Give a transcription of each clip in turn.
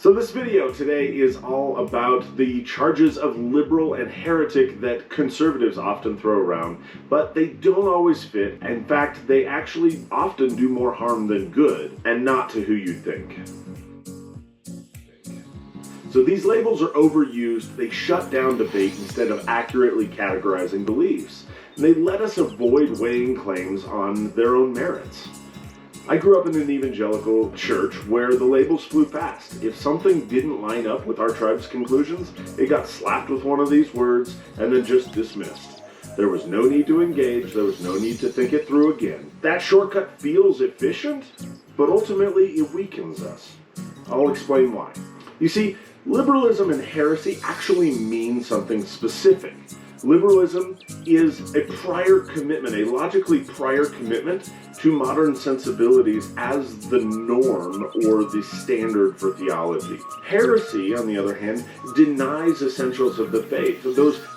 So this video today is all about the charges of liberal and heretic that conservatives often throw around, but they don't always fit. In fact, they actually often do more harm than good, and not to who you'd think. So these labels are overused, they shut down debate instead of accurately categorizing beliefs, and they let us avoid weighing claims on their own merits. I grew up in an evangelical church where the labels flew fast. If something didn't line up with our tribe's conclusions, it got slapped with one of these words and then just dismissed. There was no need to engage, there was no need to think it through again. That shortcut feels efficient, but ultimately it weakens us. I'll explain why. You see, liberalism and heresy actually mean something specific. Liberalism is a prior commitment, a logically prior commitment to modern sensibilities as the norm or the standard for theology. Heresy, on the other hand, denies essentials of the faith,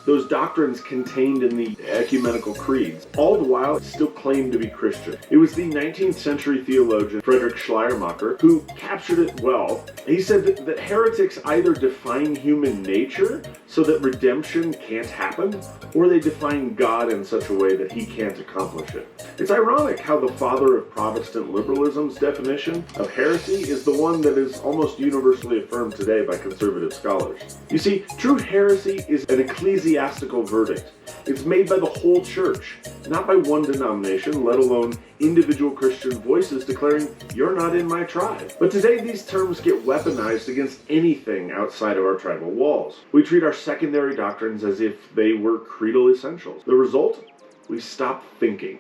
those doctrines contained in the ecumenical creeds. All the while, it still claimed to be Christian. It was the 19th century theologian Friedrich Schleiermacher who captured it well. He said that heretics either define human nature so that redemption can't happen, or they define God in such a way that he can't accomplish it. It's ironic how the father of Protestant liberalism's definition of heresy is the one that is almost universally affirmed today by conservative scholars. You see, true heresy is an ecclesiastical verdict. It's made by the whole church, not by one denomination, let alone individual Christian voices declaring, "You're not in my tribe." But today these terms get weaponized against anything outside of our tribal walls. We treat our secondary doctrines as if they were creedal essentials. The result? We stop thinking.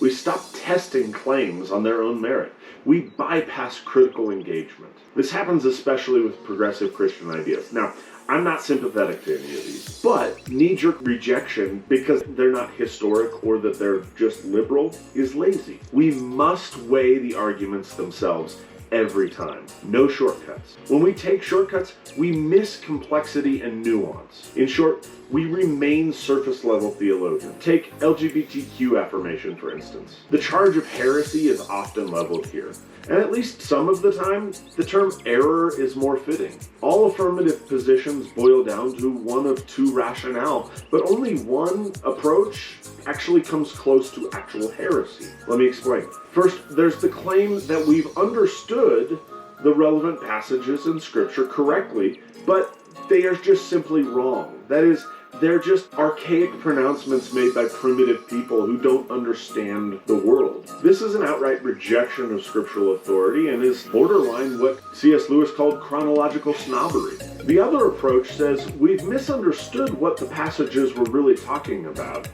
We stop testing claims on their own merit. We bypass critical engagement. This happens especially with progressive Christian ideas. Now, I'm not sympathetic to any of these, but knee-jerk rejection because they're not historic or that they're just liberal is lazy. We must weigh the arguments themselves every time. No shortcuts. When we take shortcuts, we miss complexity and nuance. In short, we remain surface-level theologians. Take LGBTQ affirmation, for instance. The charge of heresy is often leveled here. And at least some of the time, the term error is more fitting. All affirmative positions boil down to one of two rationale, but only one approach actually comes close to actual heresy. Let me explain. First, there's the claim that we've understood the relevant passages in Scripture correctly, but they are just simply wrong. That is, they're just archaic pronouncements made by primitive people who don't understand the world. This is an outright rejection of scriptural authority and is borderline what C.S. Lewis called chronological snobbery. The other approach says we've misunderstood what the passages were really talking about,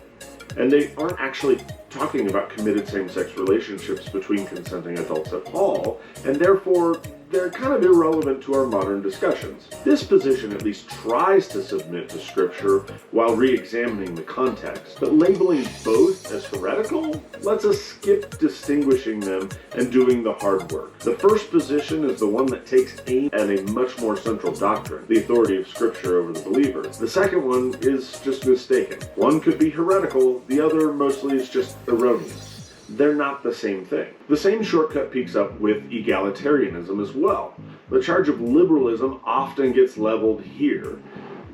and they aren't actually talking about committed same-sex relationships between consenting adults at all, and therefore they're kind of irrelevant to our modern discussions. This position at least tries to submit to Scripture while re-examining the context, but labeling both as heretical lets us skip distinguishing them and doing the hard work. The first position is the one that takes aim at a much more central doctrine, the authority of Scripture over the believer. The second one is just mistaken. One could be heretical, the other mostly is just erroneous. They're not the same thing. The same shortcut peaks up with egalitarianism as well. The charge of liberalism often gets leveled here,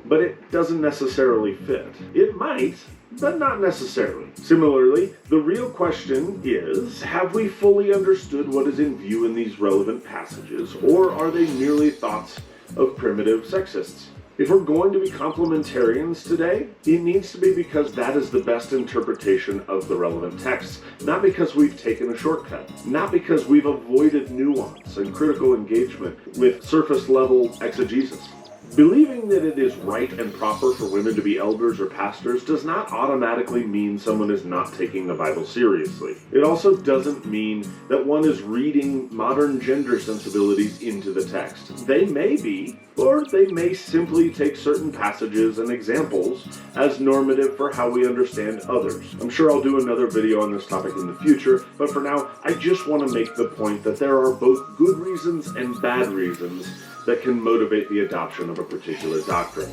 but it doesn't necessarily fit. It might, but not necessarily. Similarly, the real question is, have we fully understood what is in view in these relevant passages, or are they merely thoughts of primitive sexists? If we're going to be complementarians today, it needs to be because that is the best interpretation of the relevant texts, not because we've taken a shortcut, not because we've avoided nuance and critical engagement with surface-level exegesis. Believing that it is right and proper for women to be elders or pastors does not automatically mean someone is not taking the Bible seriously. It also doesn't mean that one is reading modern gender sensibilities into the text. They may be, or they may simply take certain passages and examples as normative for how we understand others. I'm sure I'll do another video on this topic in the future, but for now, I just want to make the point that there are both good reasons and bad reasons that can motivate the adoption of a particular doctrine.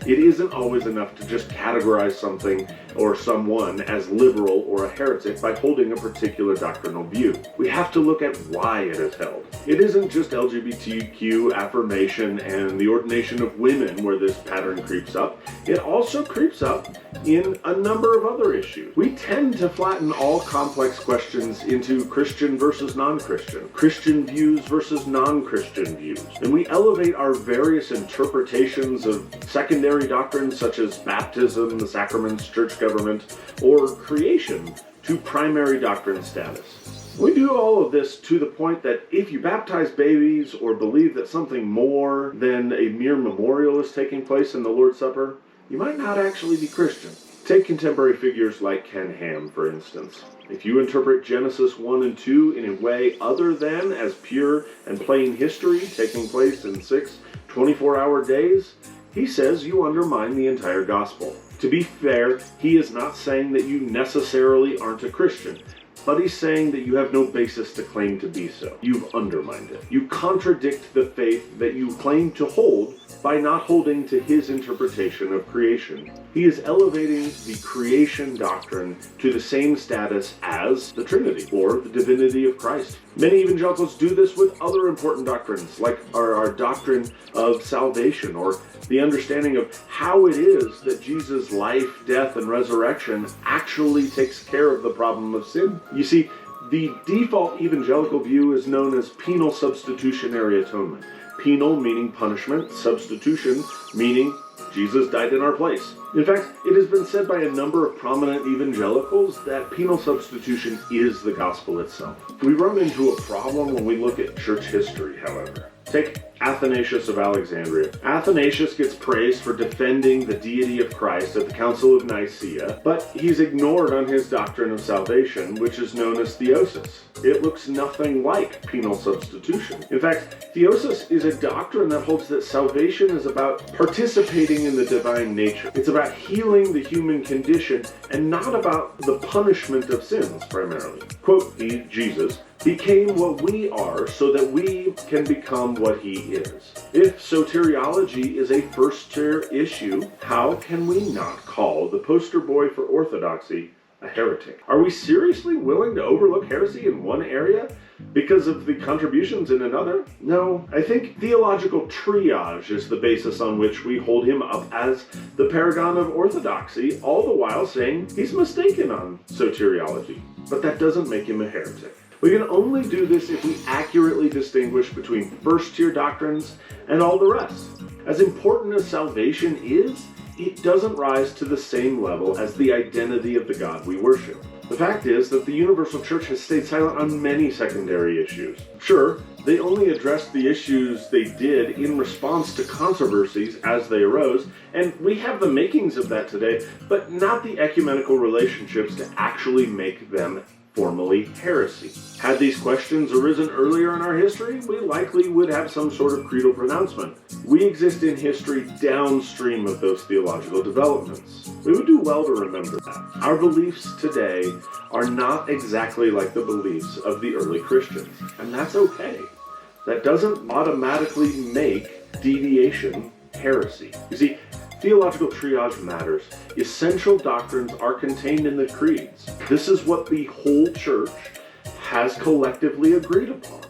It isn't always enough to just categorize something or someone as liberal or a heretic by holding a particular doctrinal view. We have to look at why it is held. It isn't just LGBTQ affirmation and the ordination of women where this pattern creeps up. It also creeps up in a number of other issues. We tend to flatten all complex questions into Christian versus non-Christian, Christian views versus non-Christian views, and we elevate our various interpretations of secondary doctrines such as baptism, the sacraments, church government, or creation to primary doctrine status. We do all of this to the point that if you baptize babies or believe that something more than a mere memorial is taking place in the Lord's Supper, you might not actually be Christian. Take contemporary figures like Ken Ham, for instance. If you interpret Genesis 1 and 2 in a way other than as pure and plain history taking place in 6 24-hour days, he says you undermine the entire gospel. To be fair, he is not saying that you necessarily aren't a Christian, but he's saying that you have no basis to claim to be so. You've undermined it. You contradict the faith that you claim to hold by not holding to his interpretation of creation. He is elevating the creation doctrine to the same status as the Trinity or the divinity of Christ. Many evangelicals do this with other important doctrines, like our doctrine of salvation, or the understanding of how it is that Jesus' life, death, and resurrection actually takes care of the problem of sin. You see, the default evangelical view is known as penal substitutionary atonement. Penal meaning punishment, substitution meaning Jesus died in our place. In fact, it has been said by a number of prominent evangelicals that penal substitution is the gospel itself. We run into a problem when we look at church history, however. Take Athanasius of Alexandria. Athanasius gets praised for defending the deity of Christ at the Council of Nicaea, but he's ignored on his doctrine of salvation, which is known as theosis. It looks nothing like penal substitution. In fact, theosis is a doctrine that holds that salvation is about participating in the divine nature. It's about healing the human condition and not about the punishment of sins, primarily. Quote, Jesus became what we are so that we can become what he is. If soteriology is a first-tier issue, how can we not call the poster boy for orthodoxy a heretic? Are we seriously willing to overlook heresy in one area because of the contributions in another? No, I think theological triage is the basis on which we hold him up as the paragon of orthodoxy, all the while saying he's mistaken on soteriology. But that doesn't make him a heretic. We can only do this if we accurately distinguish between first-tier doctrines and all the rest. As important as salvation is, it doesn't rise to the same level as the identity of the God we worship. The fact is that the Universal Church has stayed silent on many secondary issues. Sure, they only addressed the issues they did in response to controversies as they arose, and we have the makings of that today, but not the ecumenical relationships to actually make them formally heresy. Had these questions arisen earlier in our history, we likely would have some sort of creedal pronouncement. We exist in history downstream of those theological developments. We would do well to remember that. Our beliefs today are not exactly like the beliefs of the early Christians, and that's okay. That doesn't automatically make deviation heresy. You see, theological triage matters. Essential doctrines are contained in the creeds. This is what the whole church has collectively agreed upon.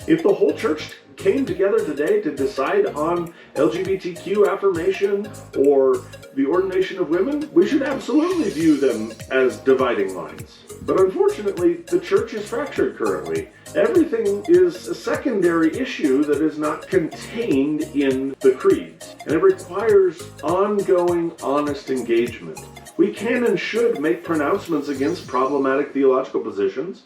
If the whole church came together today to decide on LGBTQ affirmation or the ordination of women, we should absolutely view them as dividing lines. But unfortunately, the church is fractured currently. Everything is a secondary issue that is not contained in the creeds, and it requires ongoing, honest engagement. We can and should make pronouncements against problematic theological positions,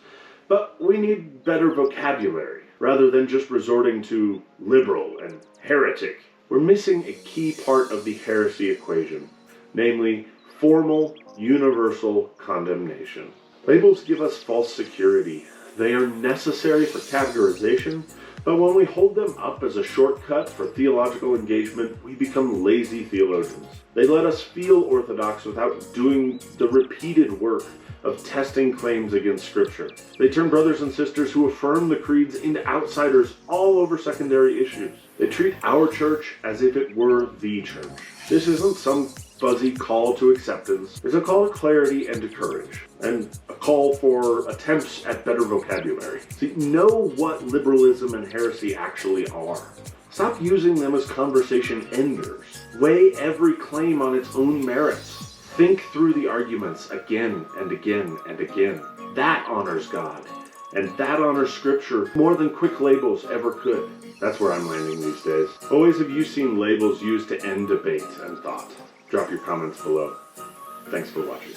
but we need better vocabulary, rather than just resorting to liberal and heretic. We're missing a key part of the heresy equation, namely formal, universal condemnation. Labels give us false security. They are necessary for categorization, but when we hold them up as a shortcut for theological engagement, we become lazy theologians. They let us feel orthodox without doing the repeated work of testing claims against Scripture. They turn brothers and sisters who affirm the creeds into outsiders all over secondary issues. They treat our church as if it were the church. This isn't some fuzzy call to acceptance. It's a call to clarity and to courage, and a call for attempts at better vocabulary. See, know what liberalism and heresy actually are. Stop using them as conversation enders. Weigh every claim on its own merits. Think through the arguments again and again and again. That honors God, and that honors Scripture more than quick labels ever could. That's where I'm landing these days. Always have you seen labels used to end debate and thought? Drop your comments below. Thanks for watching.